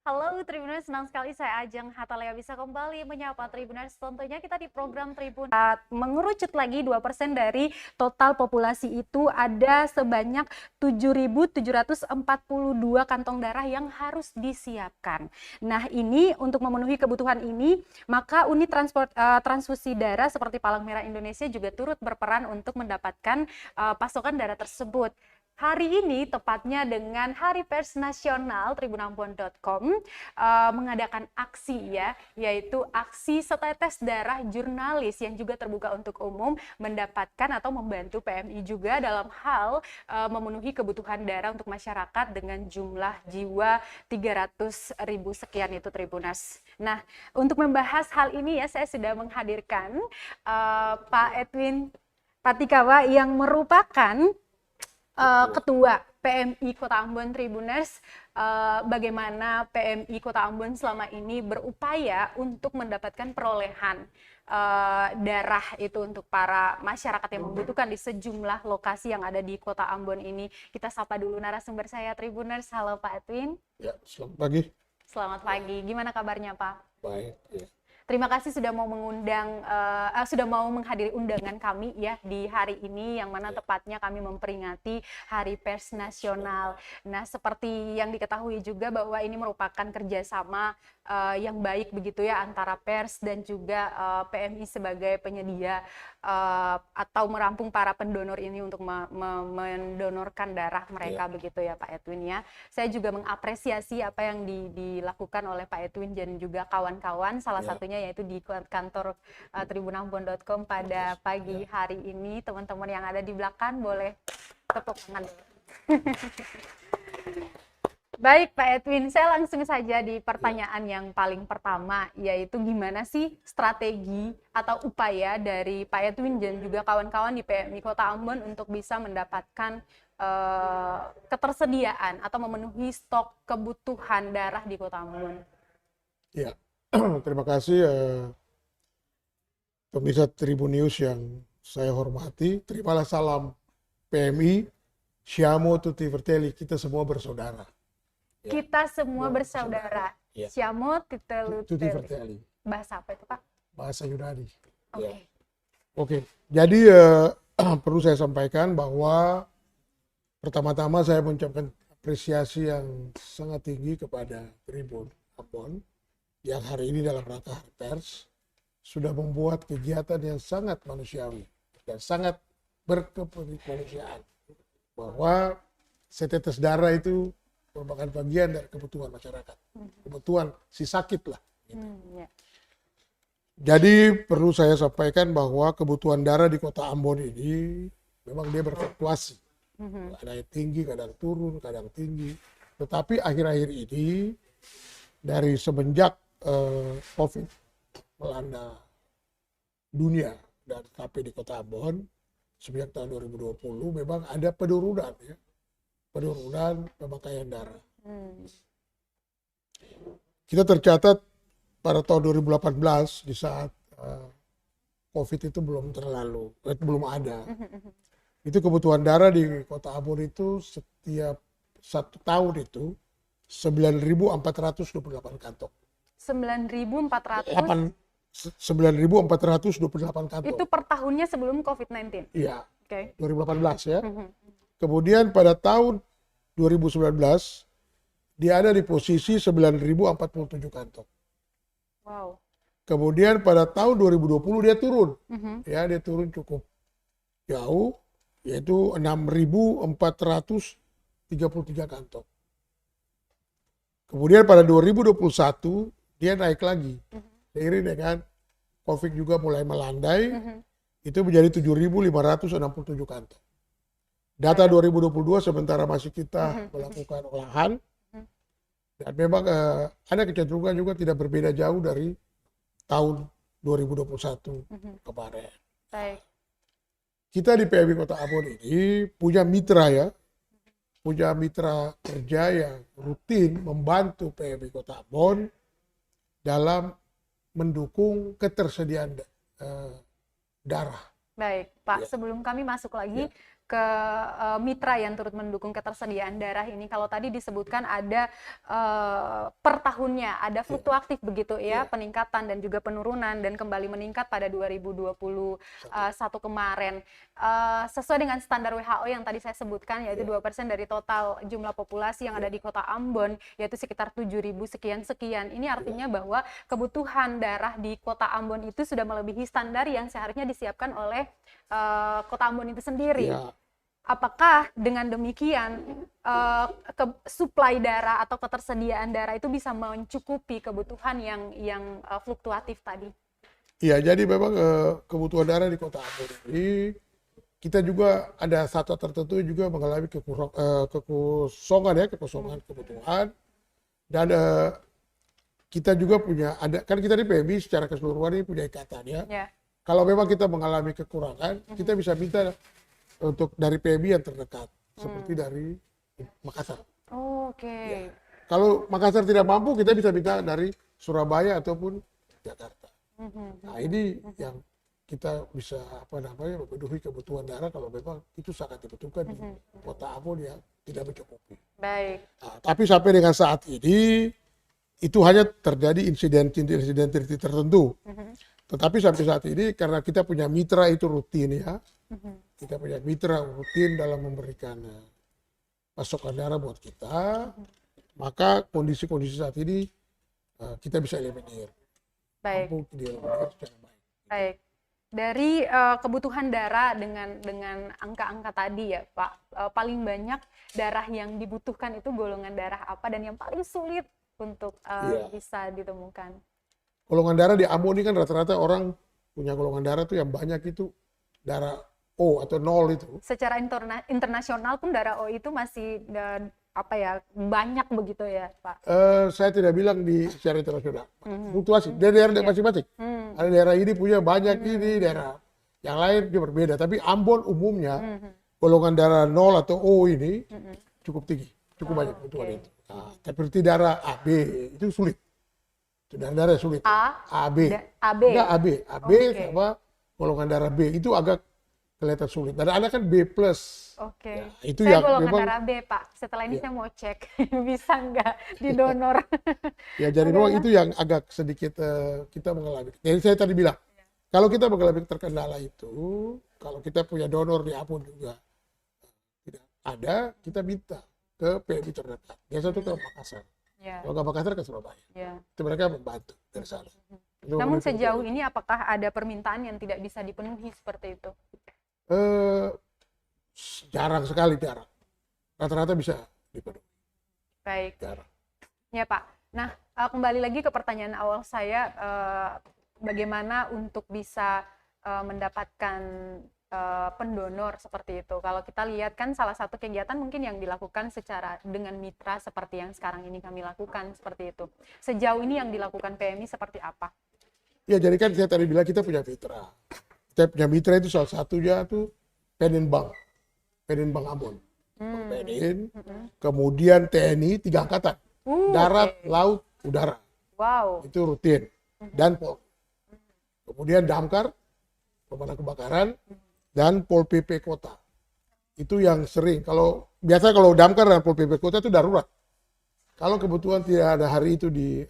Halo Tribuners, senang sekali saya Ajeng Hatalea bisa kembali menyapa Tribuners. Tentunya kita di program Tribun mengerucut lagi 2% dari total populasi itu ada sebanyak 7.742 kantong darah yang harus disiapkan. Nah ini untuk memenuhi kebutuhan ini, maka unit transfusi darah seperti Palang Merah Indonesia juga turut berperan untuk mendapatkan pasokan darah tersebut. Hari ini tepatnya dengan Hari Pers Nasional tribunambon.com mengadakan aksi ya, yaitu aksi setetes darah jurnalis yang juga terbuka untuk umum mendapatkan atau membantu PMI juga dalam hal memenuhi kebutuhan darah untuk masyarakat dengan jumlah jiwa 300.000 sekian itu Tribunas. Nah, untuk membahas hal ini ya saya sudah menghadirkan Pak Edwin Patikawa yang merupakan Ketua PMI Kota Ambon Tribuners, bagaimana PMI Kota Ambon selama ini berupaya untuk mendapatkan perolehan darah itu untuk para masyarakat yang membutuhkan di sejumlah lokasi yang ada di Kota Ambon ini. Kita sapa dulu narasumber saya Tribuners. Halo Pak Edwin. Ya, selamat pagi. Selamat pagi. Gimana kabarnya Pak? Baik. Ya. Terima kasih sudah mau sudah mau menghadiri undangan kami ya di hari ini yang mana tepatnya kami memperingati Hari Pers Nasional. Nah, seperti yang diketahui juga bahwa ini merupakan kerjasama yang baik begitu ya antara pers dan juga PMI sebagai penyedia atau merampung para pendonor ini untuk mendonorkan darah mereka begitu ya Pak Edwin ya. Saya juga mengapresiasi apa yang dilakukan oleh Pak Edwin dan juga kawan-kawan, salah satunya yaitu di kantor tribunambon.com pada pagi hari ini. Teman-teman yang ada di belakang boleh tepuk tangan. Baik Pak Edwin, saya langsung saja di pertanyaan yang paling pertama, yaitu gimana sih strategi atau upaya dari Pak Edwin dan juga kawan-kawan di PMI Kota Ambon untuk bisa mendapatkan ketersediaan atau memenuhi stok kebutuhan darah di Kota Ambon? Ya, terima kasih pemirsa Tribun News yang saya hormati. Terimalah salam PMI, Siamo Tutti Fratelli, kita semua bersaudara. Kita semua bersaudara. Ya. Siamo Tutti Fratelli. Bahasa apa itu Pak? Bahasa Yunani. Oke. Oke, jadi perlu saya sampaikan bahwa pertama-tama saya mengucapkan apresiasi yang sangat tinggi kepada Tribun Ambon yang hari ini dalam rangka Hari Pers sudah membuat kegiatan yang sangat manusiawi dan sangat berkemanusiaan, bahwa setetes darah itu merupakan bagian dari kebutuhan masyarakat, kebutuhan si sakit lah. Gitu. Jadi perlu saya sampaikan bahwa kebutuhan darah di Kota Ambon ini memang dia berfluktuasi, kadang tinggi, kadang turun, kadang tinggi. Tetapi akhir-akhir ini dari semenjak COVID melanda dunia dan sampai di Kota Ambon sejak tahun 2020 memang ada penurunan ya. Penurunan pemakaian darah. Kita tercatat pada tahun 2018 di saat COVID itu belum ada. Itu kebutuhan darah di Kota Ambon itu setiap 1 tahun itu 9.428 kantong. 9.428 kantong. Itu per tahunnya sebelum COVID-19? Iya. Okay. 2018 ya. Kemudian pada tahun 2019 dia ada di posisi 9.047 kantong. Wow. Kemudian pada tahun 2020 dia turun. Ya, dia turun cukup jauh, yaitu 6.433 kantong. Kemudian pada 2021 dia naik lagi. Seiring dengan COVID juga mulai melandai, itu menjadi 7.567 kantong. Data 2022 sementara masih kita melakukan olahan, dan memang ada kecenderungan juga tidak berbeda jauh dari tahun 2021 kemarin. Baik. Kita di PMI Kota Ambon ini punya mitra ya, punya mitra kerja yang rutin membantu PMI Kota Ambon dalam mendukung ketersediaan darah. Baik, Pak. Sebelum kami masuk lagi mitra yang turut mendukung ketersediaan darah ini. Kalau tadi disebutkan ada per tahunnya ada fluktuatif begitu ya, peningkatan dan juga penurunan dan kembali meningkat pada 2021 kemarin. Sesuai dengan standar WHO yang tadi saya sebutkan, yaitu 2% dari total jumlah populasi yang ada di kota Ambon, yaitu sekitar 7.000 sekian-sekian. Ini artinya bahwa kebutuhan darah di kota Ambon itu sudah melebihi standar yang seharusnya disiapkan oleh kota Ambon itu sendiri. Apakah dengan demikian suplai darah atau ketersediaan darah itu bisa mencukupi kebutuhan yang fluktuatif tadi? Iya, jadi memang kebutuhan darah di kota Ambon ini kita juga ada satu tertentu juga mengalami kekosongan kebutuhan, dan kita juga punya kan kita di PMI secara keseluruhan ini punya ikatan ya. Kalau memang kita mengalami kekurangan, kita bisa minta untuk dari PMI yang terdekat seperti dari Makassar. Oke. Kalau Makassar tidak mampu, kita bisa minta dari Surabaya ataupun Jakarta. Nah, ini yang kita bisa memenuhi kebutuhan darah kalau memang itu sangat dibutuhkan di kota Ambon yang tidak mencukupi. Baik. Nah, tapi sampai dengan saat ini itu hanya terjadi insiden tertentu. Tetapi sampai saat ini karena kita punya mitra itu rutin ya, kita punya mitra rutin dalam memberikan pasokan darah buat kita, maka kondisi-kondisi saat ini kita bisa eliminir. Baik. Mampu dieliminir secara baik. Baik. Dari kebutuhan darah dengan angka-angka tadi ya Pak, paling banyak darah yang dibutuhkan itu golongan darah apa dan yang paling sulit untuk bisa ditemukan? Golongan darah di Ambon ini kan rata-rata orang punya golongan darah tuh yang banyak itu darah O atau 0 itu. Secara internasional pun darah O itu masih banyak begitu ya Pak? Saya tidak bilang di secara internasional. Fluktuasi dari daerah masing-masing. Ada daerah ini punya banyak ini, daerah yang lain juga berbeda. Tapi Ambon umumnya golongan darah 0 atau O ini cukup tinggi, cukup banyak kebutuhan itu. Nah, seperti darah AB itu sulit. Itu darah sulit. AB. Enggak AB sama golongan darah B itu agak kelihatan sulit. Dan ada kan B+. Oke. Ya, itu saya yang golongan memang darah B, Pak. Setelah ini saya mau cek bisa nggak didonor. Ya, jadi memang itu yang agak sedikit kita mengalami. Jadi saya tadi bilang, kalau kita mengalami terkendala itu, kalau kita punya donor di Ambon juga tidak ada, kita minta ke PMI terdekat. Biasa itu ke Makassar. Kalau nggak Makassar ke Surabaya. Itu mereka membantu dari sana. Namun sejauh ini apakah ada permintaan yang tidak bisa dipenuhi seperti itu? Jarang sekali, jarang. Rata-rata bisa dipenuhi. Baik. Jarang. Ya Pak. Nah, kembali lagi ke pertanyaan awal saya, bagaimana untuk bisa mendapatkan pendonor seperti itu. Kalau kita lihat kan salah satu kegiatan mungkin yang dilakukan secara dengan mitra seperti yang sekarang ini kami lakukan seperti itu. Sejauh ini yang dilakukan PMI seperti apa? Ya, jadi kan saya tadi bilang kita punya mitra. Kita punya mitra itu salah satunya tuh Penenbank Ambon. Penin, kemudian TNI 3 angkatan. Darat, laut, udara. Wow. Itu rutin. Dan Pol. Kemudian Damkar, pemadam kebakaran, dan Pol PP Kota. Itu yang sering. Biasa kalau Damkar dan Pol PP Kota itu darurat. Kalau kebutuhan tidak ada hari itu di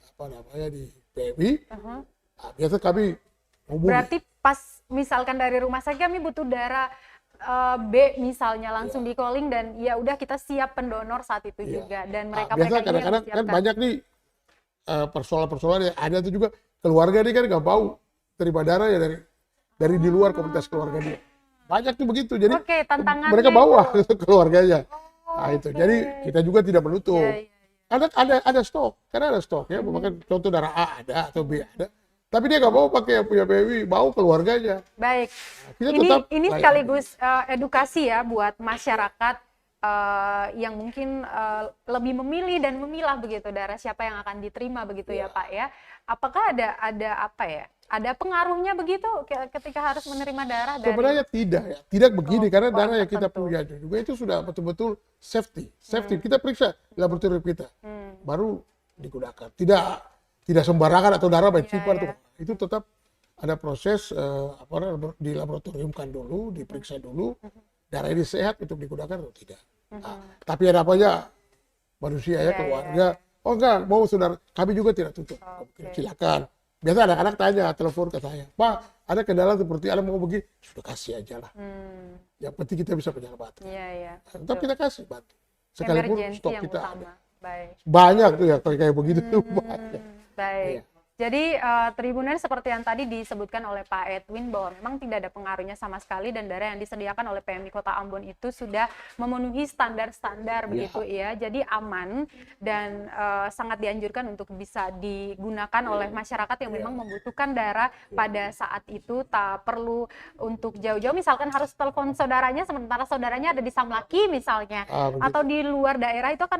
PMI, nah, biasa kami hubungi. Berarti pas misalkan dari rumah sakit kami butuh darah B misalnya langsung di calling dan ya udah kita siap pendonor saat itu juga dan mereka biasa kadang-kadang kan banyak nih persoalan-persoalan yang ada itu juga keluarga dia kan nggak mau terima darah ya dari di luar komunitas keluarga dia. Banyak tuh begitu, jadi mereka bawa keluarganya. Nah itu, jadi kita juga tidak menutup. Ada stok, karena ada stok ya. Mungkin contoh darah A ada atau B ada. Tapi dia nggak mau pakai yang punya PMI, mau keluarganya. Baik. Nah, ini sekaligus edukasi ya buat masyarakat yang mungkin lebih memilih dan memilah begitu darah siapa yang akan diterima begitu ya Pak ya. Apakah ada pengaruhnya begitu ketika harus menerima darah dari? Sebenarnya tidak begini karena darah yang kita punya juga itu sudah betul-betul safety. Kita periksa laboratorium kita, baru digunakan. Tidak sembarangan atau darah bersifat itu tetap ada proses dilaboratoriumkan dulu, diperiksa dulu, darah ini sehat untuk digunakan atau tidak. Nah, tapi ada apanya manusia ya, keluarga. Oh enggak, mau saudara, kami juga tidak tutup. Silakan. Biasa anak-anak tanya, telepon ke saya, Pak, ada kendala seperti ada mau begini, sudah kasih aja lah. Yang penting kita bisa menyelamatkan. Tetap kita kasih bantu. Sekalipun Emergency stok yang kita utama. ada. Baik. Banyak tuh ya kayak begitu tuh banyak. Baik. Iya. Jadi Tribuners seperti yang tadi disebutkan oleh Pak Edwin bahwa memang tidak ada pengaruhnya sama sekali dan darah yang disediakan oleh PMI Kota Ambon itu sudah memenuhi standar-standar begitu ya. Jadi aman dan sangat dianjurkan untuk bisa digunakan oleh masyarakat yang memang membutuhkan darah pada saat itu. Tak perlu untuk jauh-jauh misalkan harus telepon saudaranya sementara saudaranya ada di Samlaki misalnya atau di luar daerah, itu akan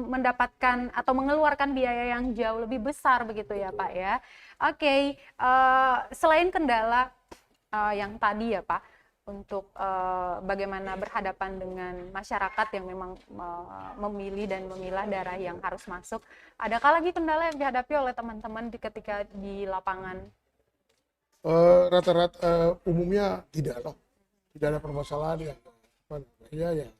mendapatkan atau mengeluarkan biaya yang jauh lebih besar begitu ya Pak ya. Oke, selain kendala yang tadi ya Pak, untuk bagaimana berhadapan dengan masyarakat yang memang memilih dan memilah darah yang harus masuk, adakah lagi kendala yang dihadapi oleh teman-teman ketika di lapangan? Rata-rata umumnya tidak loh, tidak ada permasalahan yang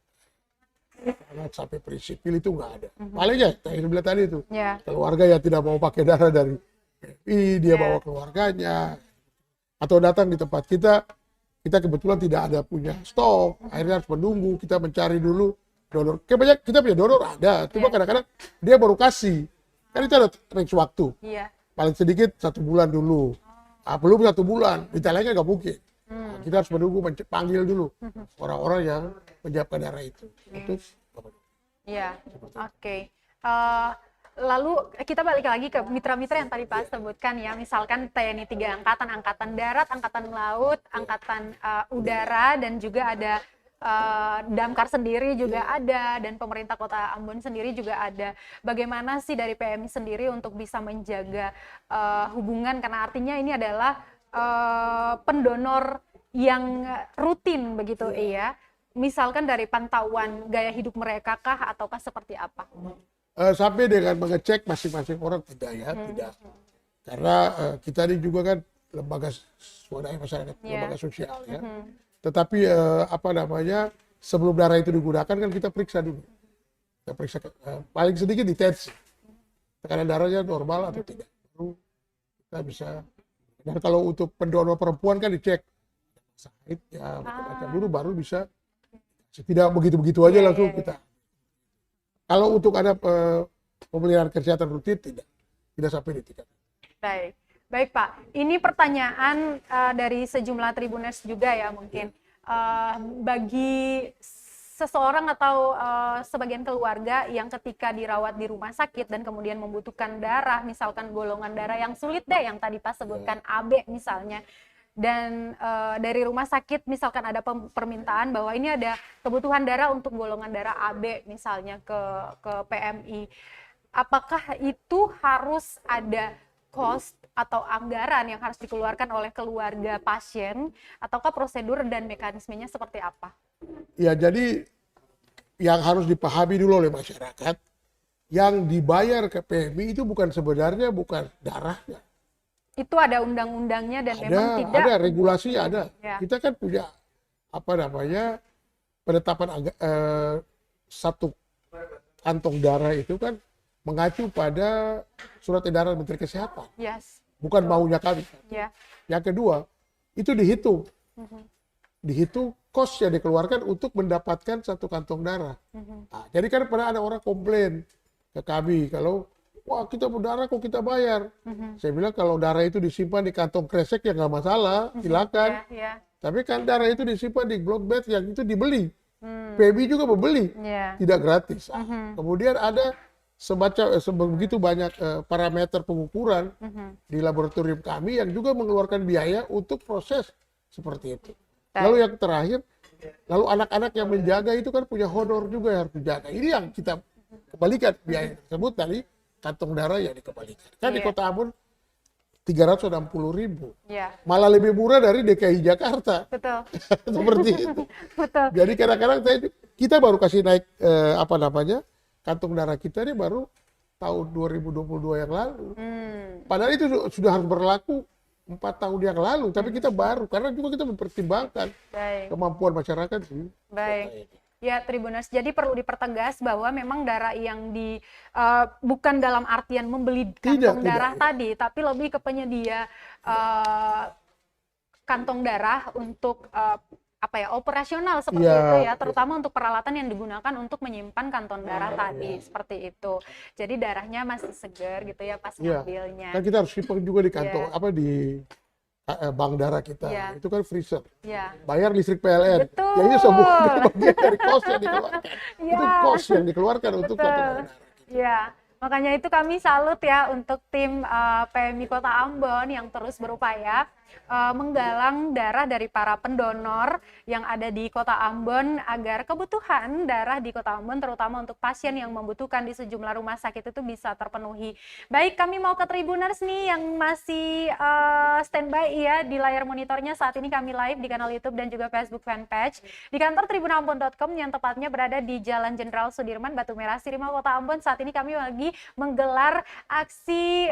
karena sampai prinsipil itu nggak ada. Paling ya, saya bilang tadi itu, keluarga yang tidak mau pakai darah dari PMI, dia bawa keluarganya, atau datang di tempat kita kebetulan tidak ada punya stok, akhirnya harus menunggu, kita mencari dulu donor. Kita punya donor ada, cuma kadang-kadang dia baru kasih, kan itu ada range waktu, paling sedikit 1 bulan dulu, belum 1 bulan, detailnya nggak mungkin. Kita harus menunggu, panggil dulu orang-orang yang menyiapkan darah itu. Iya, oke. Lalu kita balik lagi ke mitra-mitra yang tadi Pak sebutkan ya, misalkan TNI 3 angkatan, angkatan darat, angkatan laut, angkatan udara, dan juga ada Damkar sendiri juga ada, dan pemerintah Kota Ambon sendiri juga ada. Bagaimana sih dari PMI sendiri untuk bisa menjaga hubungan, karena artinya ini adalah pendonor yang rutin begitu ya. Misalkan dari pantauan gaya hidup mereka kah ataukah seperti apa? Sampai dengan mengecek masing-masing orang tidak ya, tidak. Karena kita ini juga kan lembaga swadaya masyarakat, lembaga sosial ya. Tetapi sebelum darah itu digunakan kan kita periksa dulu. Kita periksa paling sedikit dites. Tekanan darahnya normal atau tidak. Baru kita bisa. Dan kalau untuk pendonor perempuan kan dicek sakit ya macam-macam dulu baru bisa. Tidak begitu-begitu aja langsung kita. Kalau untuk ada pemeliharaan kesehatan rutin tidak sampai di tingkat. Baik Pak. Ini pertanyaan dari sejumlah Tribuners juga ya mungkin. Bagi seseorang atau sebagian keluarga yang ketika dirawat di rumah sakit dan kemudian membutuhkan darah, misalkan golongan darah yang sulit deh, yang tadi Pak sebutkan AB misalnya, dan dari rumah sakit misalkan ada permintaan bahwa ini ada kebutuhan darah untuk golongan darah AB misalnya ke PMI, apakah itu harus ada cost atau anggaran yang harus dikeluarkan oleh keluarga pasien, ataukah prosedur dan mekanismenya seperti apa? Ya, jadi yang harus dipahami dulu oleh masyarakat, yang dibayar ke PMI itu sebenarnya bukan darahnya. Itu ada undang-undangnya dan memang tidak. Ada regulasi ada. Ya. Kita kan punya penetapan satu kantong darah itu kan mengacu pada surat edaran Menteri Kesehatan. Bukan maunya kami. Yang kedua, itu dihitung. Dihitung kos yang dikeluarkan untuk mendapatkan satu kantong darah. Nah, jadi kan pernah ada orang komplain ke kami kalau wah kita berdarah kok kita bayar. Saya bilang kalau darah itu disimpan di kantong kresek ya nggak masalah, silakan. Tapi kan darah itu disimpan di blood bed yang itu dibeli. PMI juga membeli, tidak gratis. Kemudian ada begitu banyak parameter pengukuran di laboratorium kami yang juga mengeluarkan biaya untuk proses seperti itu. Lalu yang terakhir, lalu anak-anak yang menjaga itu kan punya honor juga yang harus dijaga. Ini yang kita kembalikan biaya tersebut tadi, kantong darah yang dikembalikan. Kan di Kota Ambon 360.000. Malah lebih murah dari DKI Jakarta. Betul. Seperti itu. Betul. Jadi kadang-kadang kita baru kasih naik kantong darah kita ini baru tahun 2022 yang lalu. Padahal itu sudah harus berlaku tahun yang lalu, tapi kita baru karena juga kita mempertimbangkan Baik. kemampuan masyarakat sih. Baik. Ya, Tribuners. Jadi perlu dipertegas bahwa memang darah yang bukan dalam artian membeli kantong darah tadi, tapi lebih ke penyedia kantong darah untuk operasional seperti itu ya, terutama untuk peralatan yang digunakan untuk menyimpan kantong darah tadi, seperti itu. Jadi darahnya masih segar gitu ya pas ngambilnya. Kan kita harus simpan juga di kantong di bank darah kita, itu kan freezer. Bayar listrik PLN. Betul. Ya ini semua bagian dari kos yang dikeluarkan. Itu kos yang dikeluarkan untuk kantong darah. Ya, makanya itu kami salut ya untuk tim PMI Kota Ambon yang terus berupaya menggalang darah dari para pendonor yang ada di Kota Ambon agar kebutuhan darah di Kota Ambon terutama untuk pasien yang membutuhkan di sejumlah rumah sakit itu bisa terpenuhi. Baik, kami mau ke Tribuners nih yang masih standby ya di layar monitornya. Saat ini kami live di kanal YouTube dan juga Facebook fanpage di kantor tribunambon.com yang tepatnya berada di Jalan Jenderal Sudirman, Batu Merah, Sirimau, Kota Ambon. Saat ini kami lagi menggelar aksi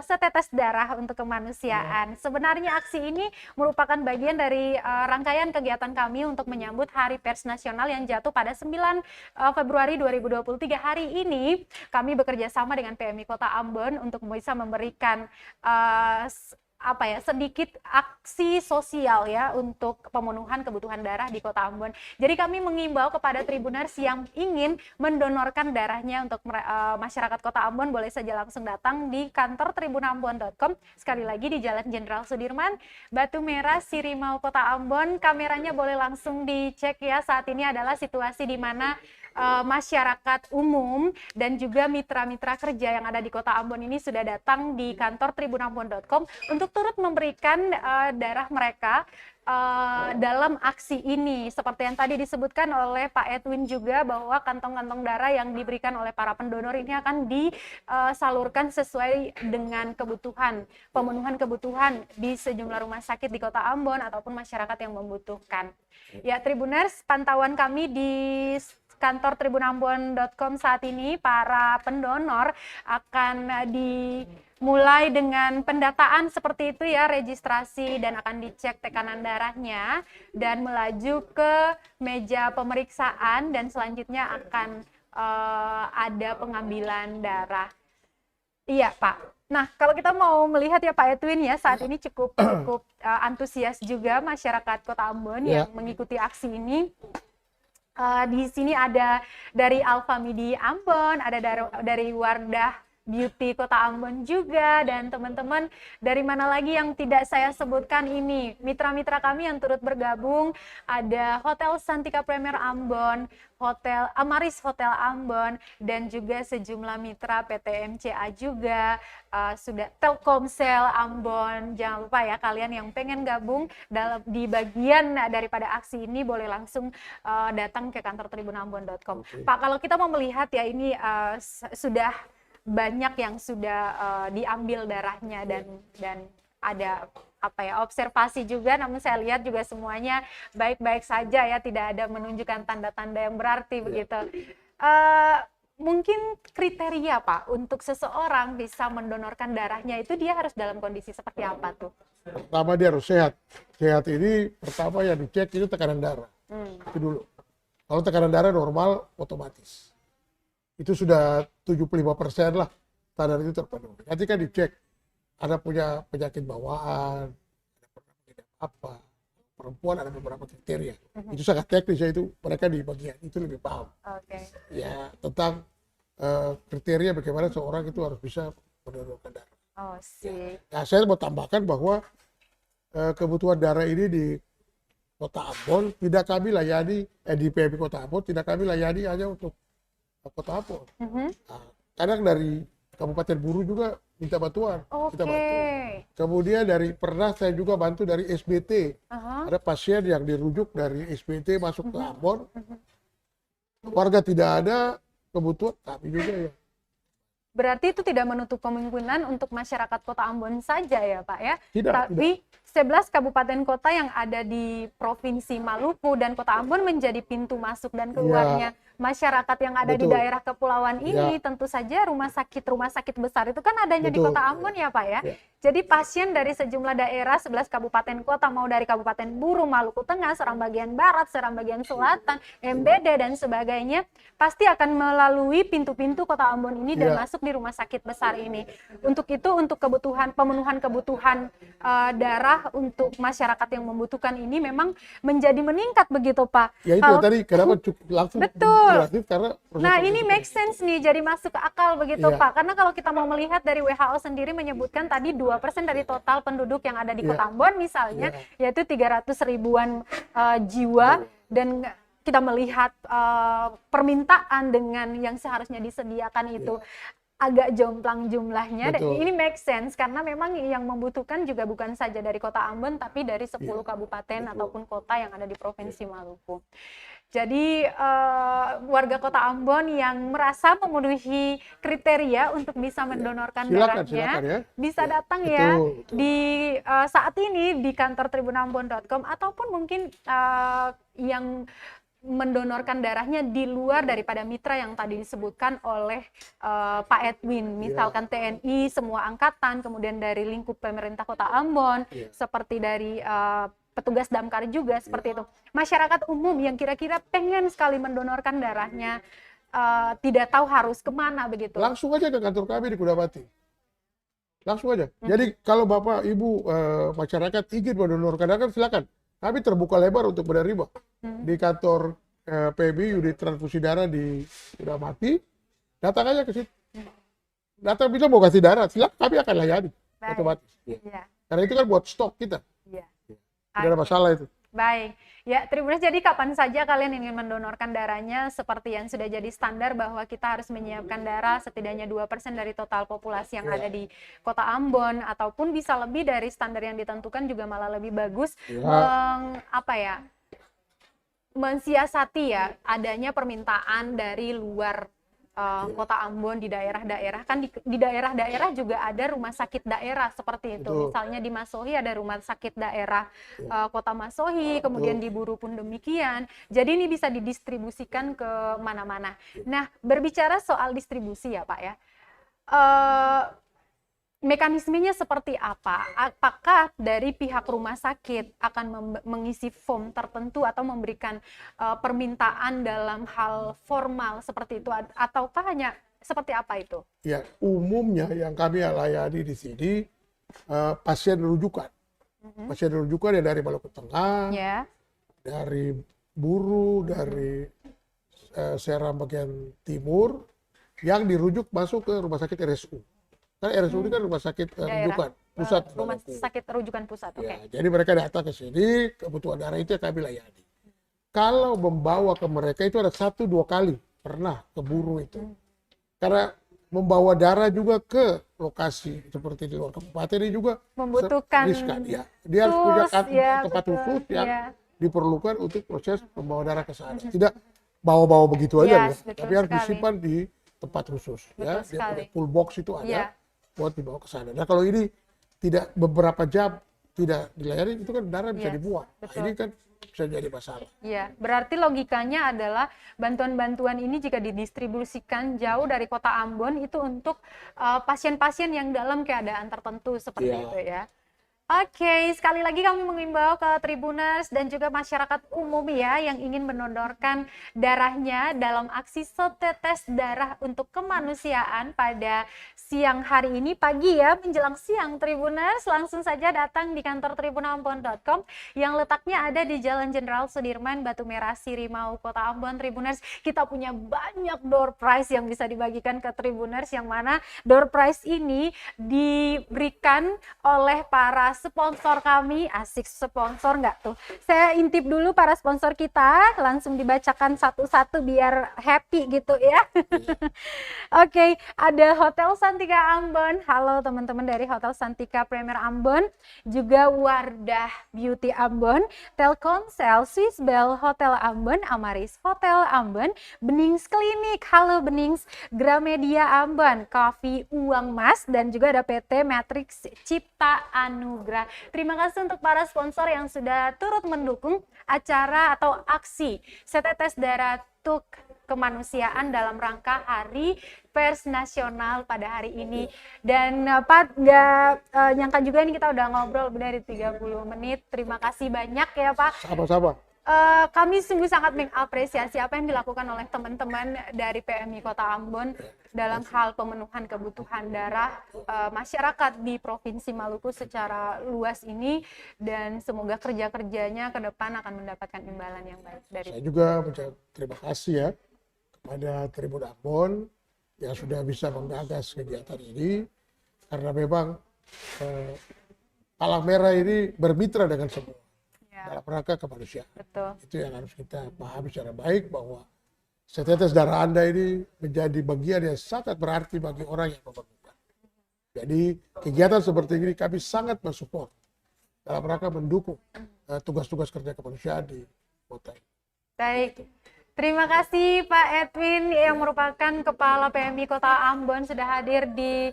setetes darah untuk kemanusiaan. Sebenarnya aksi ini merupakan bagian dari rangkaian kegiatan kami untuk menyambut Hari Pers Nasional yang jatuh pada 9 Februari 2023. Hari ini kami bekerja sama dengan PMI Kota Ambon untuk bisa memberikan sedikit aksi sosial ya untuk pemenuhan kebutuhan darah di Kota Ambon. Jadi kami mengimbau kepada Tribuners yang ingin mendonorkan darahnya untuk masyarakat Kota Ambon boleh saja langsung datang di kantor tribunambon.com. Sekali lagi di Jalan Jenderal Sudirman, Batu Merah, Sirimau, Kota Ambon. Kameranya boleh langsung dicek ya. Saat ini adalah situasi di mana masyarakat umum dan juga mitra-mitra kerja yang ada di Kota Ambon ini sudah datang di kantor tribunambon.com untuk turut memberikan darah mereka dalam aksi ini. Seperti yang tadi disebutkan oleh Pak Edwin juga bahwa kantong-kantong darah yang diberikan oleh para pendonor ini akan disalurkan sesuai dengan kebutuhan, pemenuhan kebutuhan di sejumlah rumah sakit di Kota Ambon ataupun masyarakat yang membutuhkan. Ya, Tribuners, pantauan kami di kantor tribunambon.com saat ini, para pendonor akan dimulai dengan pendataan seperti itu ya, registrasi dan akan dicek tekanan darahnya dan melaju ke meja pemeriksaan dan selanjutnya akan ada pengambilan darah. Iya, Pak. Nah, kalau kita mau melihat ya Pak Edwin ya, saat ini cukup antusias juga masyarakat Kota Ambon yang mengikuti aksi ini. Di sini ada dari Alfamidi Ambon, ada dari Wardah Beauty Kota Ambon juga, dan teman-teman dari mana lagi yang tidak saya sebutkan ini. Mitra-mitra kami yang turut bergabung, ada Hotel Santika Premier Ambon, Hotel Amaris Hotel Ambon, dan juga sejumlah mitra PT MCA juga, sudah Telkomsel Ambon. Jangan lupa ya, kalian yang pengen gabung di bagian daripada aksi ini boleh langsung datang ke kantor tribunambon.com. Pak, kalau kita mau melihat ya ini sudah banyak yang sudah diambil darahnya dan ada observasi juga, namun saya lihat juga semuanya baik-baik saja ya, tidak ada menunjukkan tanda-tanda yang berarti begitu. Mungkin kriteria Pak untuk seseorang bisa mendonorkan darahnya itu dia harus dalam kondisi seperti apa tuh? Pertama dia harus sehat. Sehat ini pertama yang dicek itu tekanan darah. Itu dulu. Kalau tekanan darah normal otomatis. Itu sudah 75% lah standar itu terpenuhi. Nanti kan dicek ada punya penyakit bawaan, ada penyakit apa, perempuan ada beberapa kriteria. Itu sangat teknis ya, itu mereka di bagian itu lebih paham. Ya tentang kriteria bagaimana seorang itu harus bisa mendonorkan darah. Nah, saya mau tambahkan bahwa kebutuhan darah ini di Kota Ambon tidak kami layani, di PMI Kota Ambon tidak kami layani hanya untuk Kota Ambon. Nah, kadang dari Kabupaten Buru juga minta bantuan, kita bantu. Kemudian pernah saya juga bantu dari SBT. Ada pasien yang dirujuk dari SBT masuk ke Ambon. Warga tidak ada kebutuhan, kami juga ya. Berarti itu tidak menutup kemungkinan untuk masyarakat Kota Ambon saja ya Pak ya? Tapi 11 kabupaten kota yang ada di Provinsi Maluku dan Kota Ambon menjadi pintu masuk dan keluarnya masyarakat yang ada di Betul. daerah kepulauan ini, Ya. tentu saja rumah sakit besar itu kan adanya di Betul. Kota Ambon ya Pak ya. Ya. Jadi pasien dari sejumlah daerah, 11 kabupaten kota, mau dari Kabupaten Buru, Maluku Tengah, Seram bagian Barat, Seram bagian Selatan, MBD dan sebagainya, pasti akan melalui pintu-pintu Kota Ambon ini dan Ya. masuk di rumah sakit besar ini. Untuk itu, untuk pemenuhan kebutuhan darah untuk masyarakat yang membutuhkan ini memang menjadi meningkat begitu Pak. Ya itu Kalau- tadi kenapa cukup langsung Betul. gratis karena Nah ini make sense nih, jadi masuk ke akal begitu Iya. Pak. Karena kalau kita mau melihat dari WHO sendiri menyebutkan tadi 2% dari total penduduk yang ada di Iya. Kota Ambon misalnya, Iya. yaitu 300 ribuan jiwa, dan kita melihat permintaan dengan yang seharusnya disediakan itu agak jomplang jumlahnya, dan Betul. ini make sense karena memang yang membutuhkan juga bukan saja dari Kota Ambon tapi dari 10 kabupaten Betul. ataupun kota yang ada di Provinsi Maluku. Jadi warga Kota Ambon yang merasa memenuhi kriteria untuk bisa mendonorkan Silakan darahnya ya. bisa Ya, datang ya betul. di saat ini di kantor tribunambon.com, ataupun mungkin yang mendonorkan darahnya di luar daripada mitra yang tadi disebutkan oleh Pak Edwin, misalkan TNI semua angkatan, kemudian dari lingkup pemerintah Kota Ambon, seperti dari petugas damkar juga seperti itu. Masyarakat umum yang kira-kira pengen sekali mendonorkan darahnya, tidak tahu harus kemana begitu. Langsung aja ke kantor kami di Kudapati. Langsung aja. Jadi kalau Bapak Ibu masyarakat ingin mendonorkan darah, silakan. Kami terbuka lebar untuk menerima di kantor PMI unit transfusi darah di Kudapati. Datang aja ke situ. Datang bisa mau kasih darah, silakan, kami akan layani otomatis. Iya. Karena itu kan buat stok kita. Iya. Tidak ada masalah itu. Baik, ya Tribuners, jadi kapan saja kalian ingin mendonorkan darahnya, seperti yang sudah jadi standar bahwa kita harus menyiapkan darah setidaknya 2% dari total populasi yang ada di Kota Ambon, ataupun bisa lebih dari standar yang ditentukan juga malah lebih bagus, mensiasati ya adanya permintaan dari luar Kota Ambon di daerah-daerah. Kan di daerah-daerah juga ada rumah sakit daerah seperti itu. Betul. Misalnya di Masohi ada rumah sakit daerah Kota Masohi, kemudian di Buru pun demikian. Jadi ini bisa didistribusikan ke mana-mana. Nah, berbicara soal distribusi ya Pak ya, mekanismenya seperti apa? Apakah dari pihak rumah sakit akan mengisi form tertentu atau memberikan permintaan dalam hal formal seperti itu, ataukah hanya seperti apa itu? Ya, umumnya yang kami layani di sini pasien rujukan. Pasien rujukan yang dari Maluku Tengah, dari Buru, dari Seram bagian timur, yang dirujuk masuk ke rumah sakit RSU. Kan RSU ini kan rumah sakit rujukan pusat. Rumah sakit rujukan pusat, oke. Ya, jadi mereka datang ke sini, kebutuhan darah itu yang kami layani. Kalau membawa ke mereka itu ada 1-2 kali pernah ke Buru itu. Karena membawa darah juga ke lokasi seperti di luar kabupaten ini juga membutuhkan riskan. Ya, dia harus punya tempat khusus yang diperlukan untuk proses membawa darah ke sana. Tidak bawa-bawa begitu aja, tapi harus disimpan di tempat khusus. Ya, dia punya full box itu ada buat dibawa ke sana. Nah kalau ini tidak beberapa jam tidak dilayani, itu kan darah bisa dibuang. Nah, ini kan bisa jadi masalah. Iya, berarti logikanya adalah bantuan-bantuan ini jika didistribusikan jauh dari Kota Ambon itu untuk pasien-pasien yang dalam keadaan tertentu seperti itu ya. Oke, sekali lagi kami mengimbau ke Tribuners dan juga masyarakat umum ya yang ingin mendonorkan darahnya dalam aksi setetes darah untuk kemanusiaan pada siang hari ini, pagi ya, menjelang siang Tribuners, langsung saja datang di kantor tribunambon.com yang letaknya ada di Jalan Jenderal Sudirman, Batu Merah, Sirimau, Kota Ambon. Tribuners, kita punya banyak door prize yang bisa dibagikan ke Tribuners, yang mana door prize ini diberikan oleh para sponsor kami. Asik, sponsor nggak tuh? Saya intip dulu para sponsor kita, langsung dibacakan satu-satu biar happy gitu ya. Oke, ada Hotel Santika Ambon. Halo teman-teman dari Hotel Santika Premier Ambon, juga Wardah Beauty Ambon, Telkomsel, Swiss Bell Hotel Ambon, Amaris Hotel Ambon, Benings Klinik, halo Benings, Gramedia Ambon, Coffee Uang Mas, dan juga ada PT Matrix Cipta Anugrah. Terima kasih untuk para sponsor yang sudah turut mendukung acara atau aksi setetes darah untuk kemanusiaan dalam rangka Hari Pers Nasional pada hari ini. Dan Pak, nggak nyangka juga ini kita udah ngobrol lebih dari 30 menit. Terima kasih banyak ya Pak. Sama-sama. Kami sungguh sangat mengapresiasi apa yang dilakukan oleh teman-teman dari PMI Kota Ambon dalam hal pemenuhan kebutuhan darah masyarakat di Provinsi Maluku secara luas ini, dan semoga kerja-kerjanya ke depan akan mendapatkan imbalan yang baik dari. Saya juga terima kasih ya kepada Tribun Ambon yang sudah bisa menggagas kegiatan ini, karena memang Palang Merah ini bermitra dengan semua dalam rangka kemanusiaan. Betul. Itu yang harus kita pahami secara baik, bahwa setetes darah Anda ini menjadi bagian yang sangat berarti bagi orang yang memerlukan. Jadi kegiatan seperti ini kami sangat mensupport dalam rangka mendukung tugas-tugas kerja kemanusiaan di kota ini. Baik. Terima kasih Pak Edwin yang merupakan Kepala PMI Kota Ambon sudah hadir di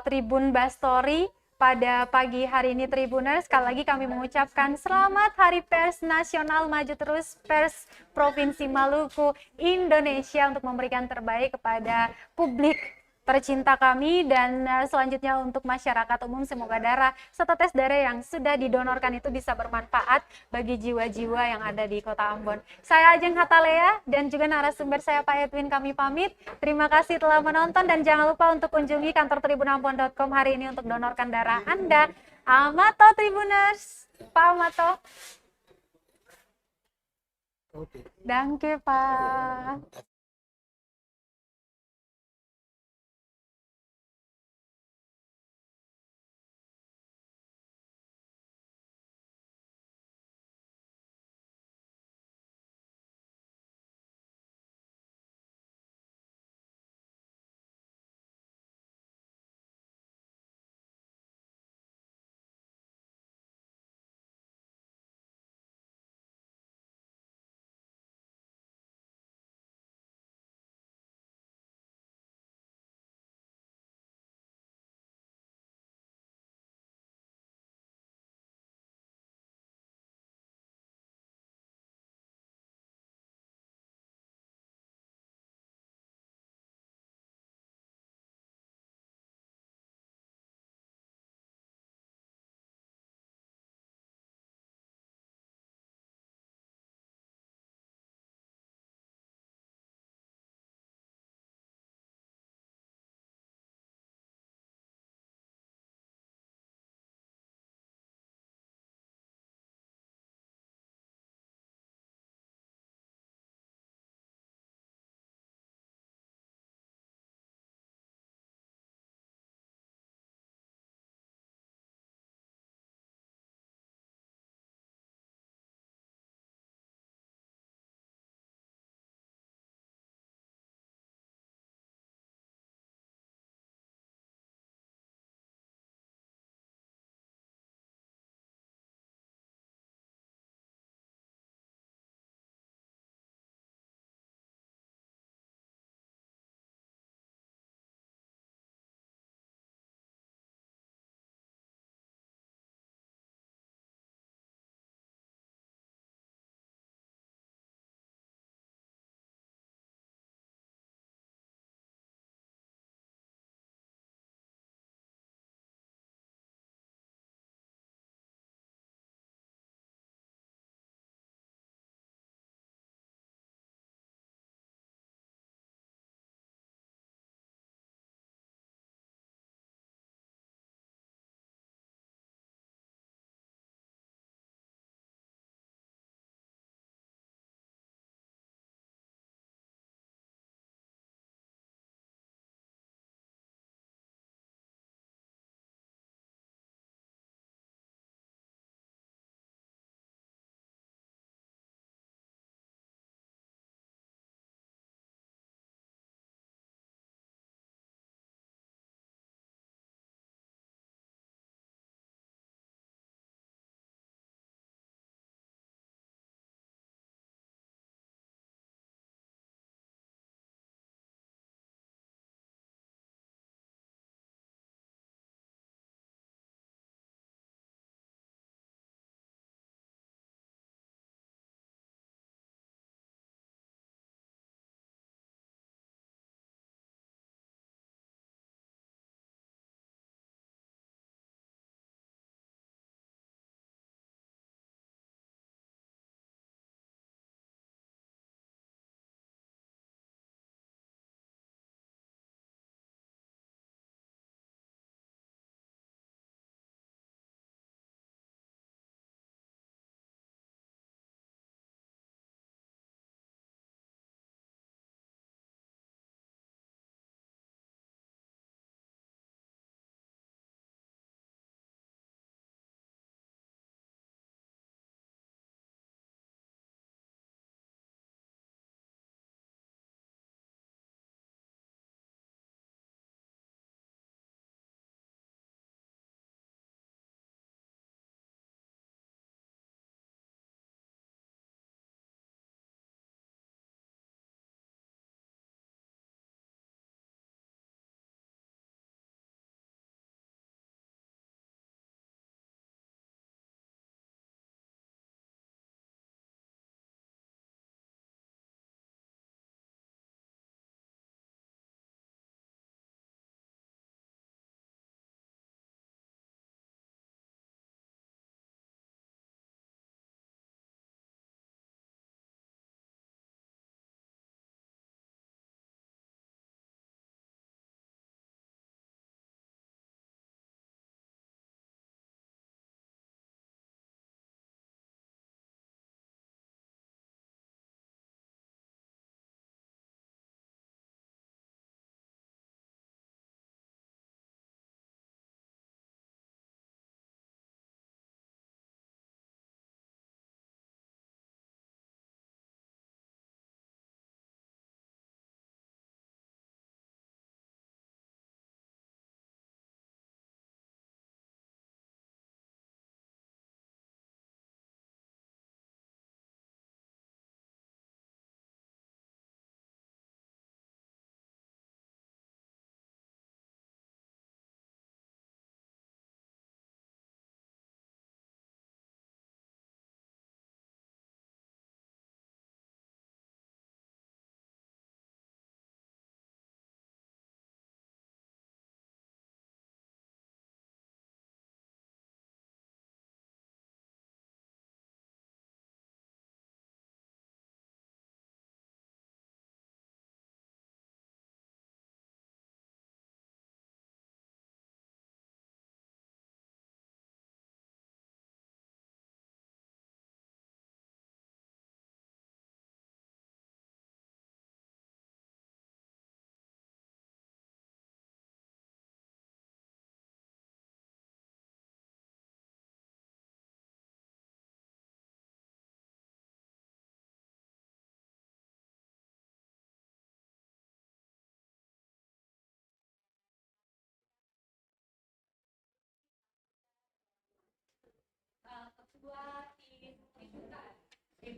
Tribun Bastori pada pagi hari ini Tribuners. Sekali lagi kami mengucapkan selamat Hari Pers Nasional, maju terus Pers Provinsi Maluku Indonesia untuk memberikan terbaik kepada publik tercinta kami. Dan selanjutnya untuk masyarakat umum, semoga darah setetes darah yang sudah didonorkan itu bisa bermanfaat bagi jiwa-jiwa yang ada di Kota Ambon. Saya Ajeng Hatalea dan juga narasumber saya Pak Edwin, kami pamit. Terima kasih telah menonton dan jangan lupa untuk kunjungi kantor tribunambon.com hari ini untuk donorkan darah Anda. Amato Tribuners, Pak Amato. Danke Pak.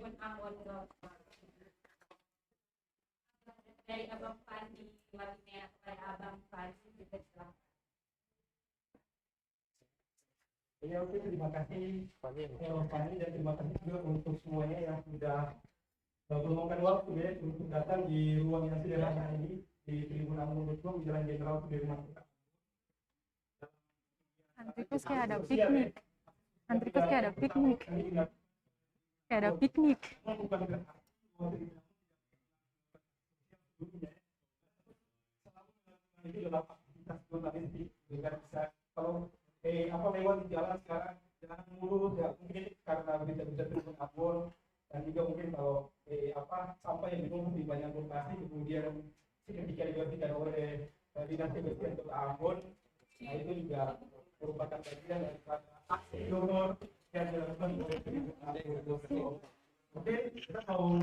Tribun Ambon dari Abang Fandi, wakilnya kepada Abang Fandi juga silakan. Ya, oke, terima kasih Bang Fani, dan terima kasih juga untuk semuanya yang sudah meluangkan waktu ya untuk datang di ruang yang sederhana ini di Tribun Ambon Jalan Jenderal Sudirman. Antrikus kayak ada piknik. Antrikus kayak ada piknik. Kayak ada piknik. Itu dalam aktivitas jurnalistik juga bisa kalau lewat di jalan sekarang jalan mulus ya mungkin karena berita-berita Tribun Ambon, dan juga mungkin kalau sampah yang ditumpuk di banyak lokasi kemudian seketika dibersihkan oleh dinas kebersihan Kota Ambon, nah itu juga merupakan bagian daripada aksi donor yang dilakukan oleh Tribun Ambon. Oke, kita mau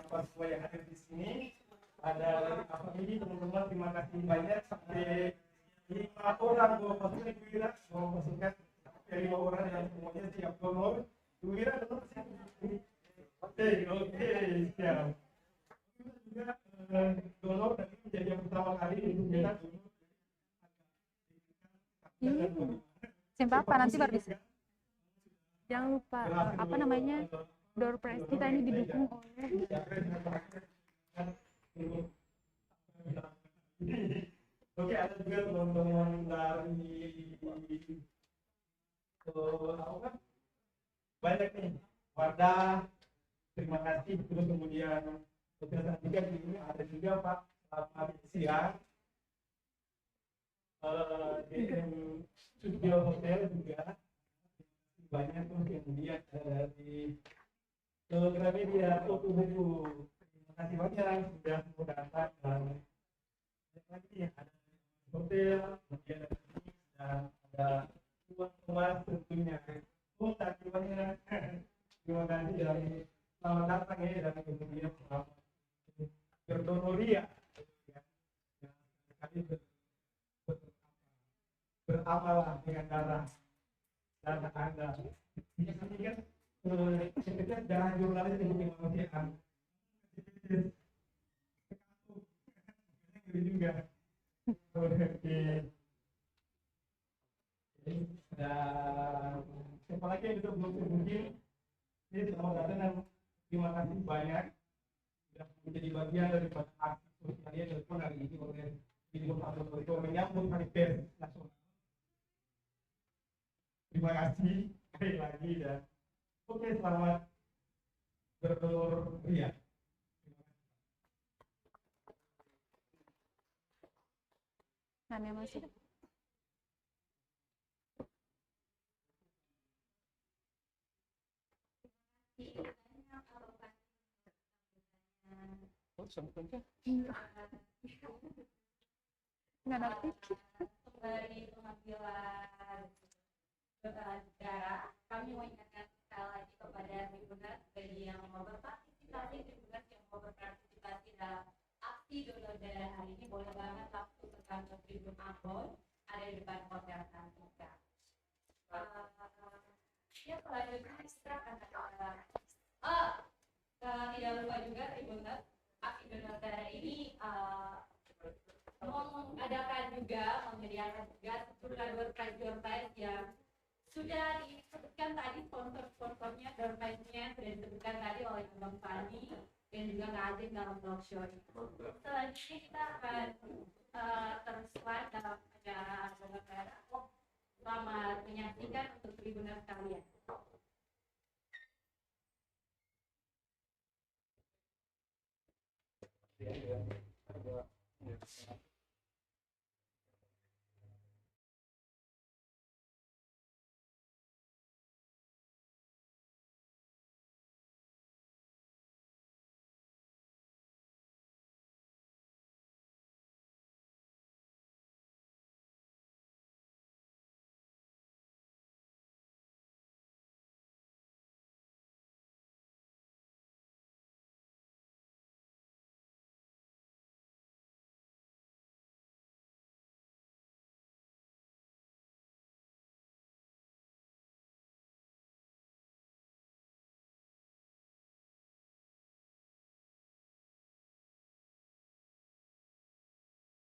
apa semua yang ada di sini. Ada apa ini teman-teman, terima kasih banyak sampai 5 orang bawa pasukan Bu Wira, bawa pasukan dari 5 orang yang semuanya siap donor. Bu Wira donor siap. Oke, siap. Juga donor dan ini menjadi yang pertama kali untuk kita Simpel apa nanti baru bisa. Jangan lupa apa namanya, door prize kita ini didukung oleh Oke, ada juga teman-teman dari banyak nih Wadah, terima kasih. Terus kemudian juga di sini ada juga Pak selamat siang. DM Studio Hotel juga banyak tuh, kemudian dari Gramedia Tokopedia. Terima kasih banyak sudah mau datang, dan lagi ada hotel, kemudian ada dan ada uang emas tentunya. Terima banyak. Terima kasih dan selamat datang ya, dan kemudian selamat berdonoria. Kami beramal dengan darah Anda. Ini kan sebenarnya darah jurnalis yang kemanusiaan. Juga. Oke. Dan siapa lagi yang belum mungkin ini selamat datang dan terima kasih banyak sudah menjadi bagian daripada aksi sosial yang dilakukan hari ini oleh Tribun Ambon untuk menyambut Hari Pers Nasional. Terima kasih sekali lagi, dan oke, selamat berdonor ria. namanya masih nggak ada pikir. Kembali pengambilan negara, kami mau ingatkan sekali lagi kepada Tribuners bagi yang mau berpartisipasi, Tribuners yang mau berpartisipasi dalam aksi donor darah hari ini, boleh banget langsung ke kantor Tribun Ambon, ada di depan Hotel Santika. Ya, selanjutnya silakan. Tidak lupa juga Tribuners, aksi donor darah ini mengadakan juga, menyediakan juga sejumlah door prize yang sudah disebutkan tadi, sponsor-sponsornya, door prize-nya sudah disebutkan tadi oleh Abang Fani dan juga Kak Azim dalam talk show ini. Selanjutnya kita akan terus live dalam acara donor darah. Selamat menyaksikan untuk Tribuners sekalian.